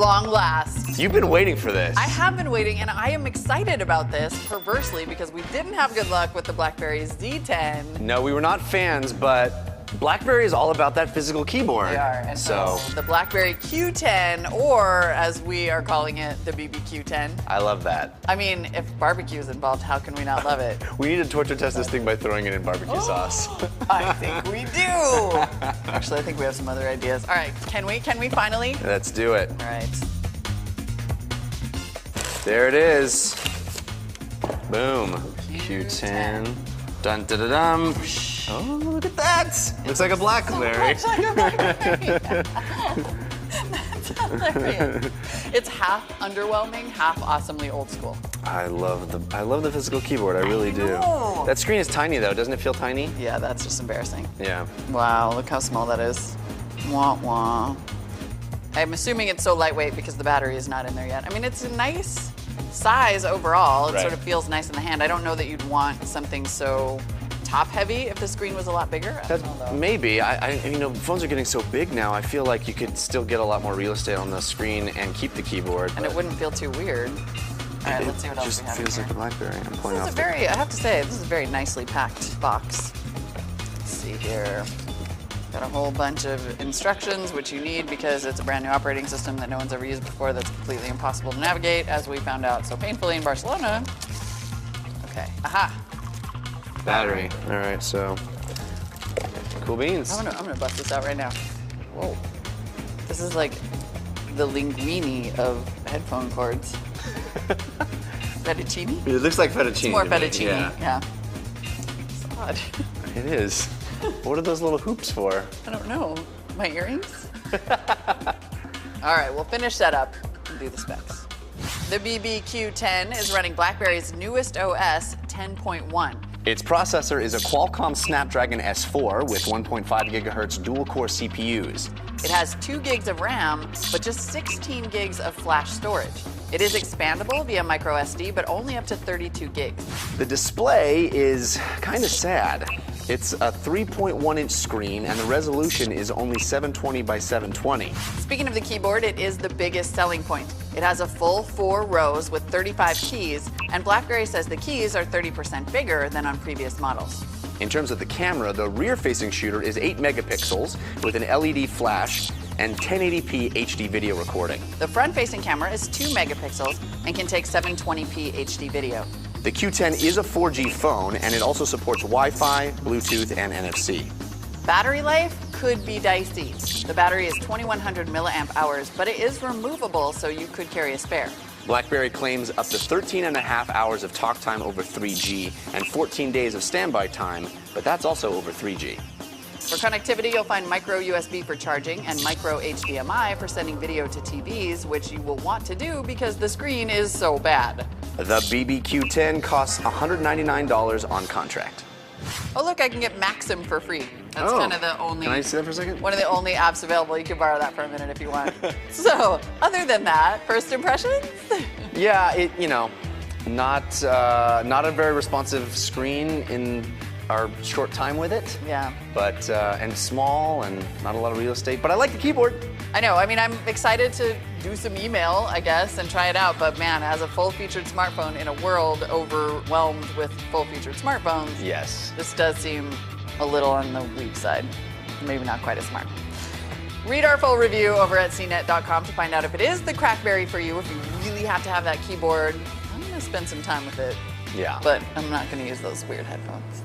long last. You've been waiting for this. I have been waiting, and I am excited about this, perversely, because we didn't have good luck with the Blackberry Z10. No, we were not fans, but Blackberry is all about that physical keyboard. They are. And so the Blackberry Q10, or as we are calling it, the BBQ10. I love that. I mean, if barbecue is involved, how can we not love it? We need to torture test this thing by throwing it in barbecue sauce. I think we do. Actually, I think we have some other ideas. All right, can we finally? Let's do it. All right. There it is. Boom. Q10. Dun da da dum. Oh, look at that. Looks like a Blackberry. Looks like a Blackberry. That's hilarious. It's half underwhelming, half awesomely old school. I love the physical keyboard. I really do. know. That screen is tiny though. Doesn't it feel tiny? Yeah, that's just embarrassing. Yeah. Wow, look how small that is. Wah wah. I'm assuming it's so lightweight because the battery is not in there yet. I mean, it's a nice size overall. It sort of feels nice in the hand. I don't know that you'd want something so top heavy if the screen was a lot bigger. I don't know, though. Maybe. You know, phones are getting so big now. I feel like you could still get a lot more real estate on the screen and keep the keyboard. And it wouldn't feel too weird. All right, let's see what else we have It just feels here. like a Blackberry. I'm pulling This off is a very, I have to say, this is a very nicely packed box. Let's see here. Got a whole bunch of instructions, which you need because it's a brand new operating system that no one's ever used before that's completely impossible to navigate, as we found out so painfully in Barcelona. Okay, aha. battery. All right, so cool beans. I'm gonna bust this out right now. Whoa. This is like the linguine of headphone cords. Fettuccine? It looks like fettuccine. It's more to me, fettuccine, yeah. It's odd. It is. What are those little hoops for? I don't know. My earrings? All right, we'll finish setup and do the specs. The BBQ10 is running BlackBerry's newest OS, 10.1. Its processor is a Qualcomm Snapdragon S4 with 1.5 gigahertz dual-core CPUs. It has 2 gigs of RAM, but just 16 gigs of flash storage. It is expandable via micro SD, but only up to 32 gigs. The display is kind of sad. It's a 3.1-inch screen, and the resolution is only 720 by 720. Speaking of the keyboard, it is the biggest selling point. It has a full 4 rows with 35 keys, and BlackBerry says the keys are 30% bigger than on previous models. In terms of the camera, the rear-facing shooter is 8 megapixels with an LED flash and 1080p HD video recording. The front-facing camera is 2 megapixels and can take 720p HD video. The Q10 is a 4G phone, and it also supports Wi-Fi, Bluetooth, and NFC. Battery life could be dicey. The battery is 2100 milliamp hours, but it is removable, so you could carry a spare. BlackBerry claims up to 13 and a half hours of talk time over 3G and 14 days of standby time, but that's also over 3G. For connectivity, you'll find micro USB for charging and micro HDMI for sending video to TVs, which you will want to do because the screen is so bad. The BBQ10 costs $199 on contract. Oh look, I can get Maxim for free. That's kind of the only... Can I see that for a second? One of the only apps available. You can borrow that for a minute if you want. So, other than that, first impressions? Yeah, not a very responsive screen in our short time with it. Yeah. But, and small and not a lot of real estate, but I like the keyboard. I know, I mean, I'm excited to do some email, I guess, and try it out, but man, as a full-featured smartphone in a world overwhelmed with full-featured smartphones, yes, this does seem a little on the weak side. Maybe not quite as smart. Read our full review over at cnet.com to find out if it is the Crackberry for you, if you really have to have that keyboard. I'm gonna spend some time with it. Yeah. But I'm not gonna use those weird headphones.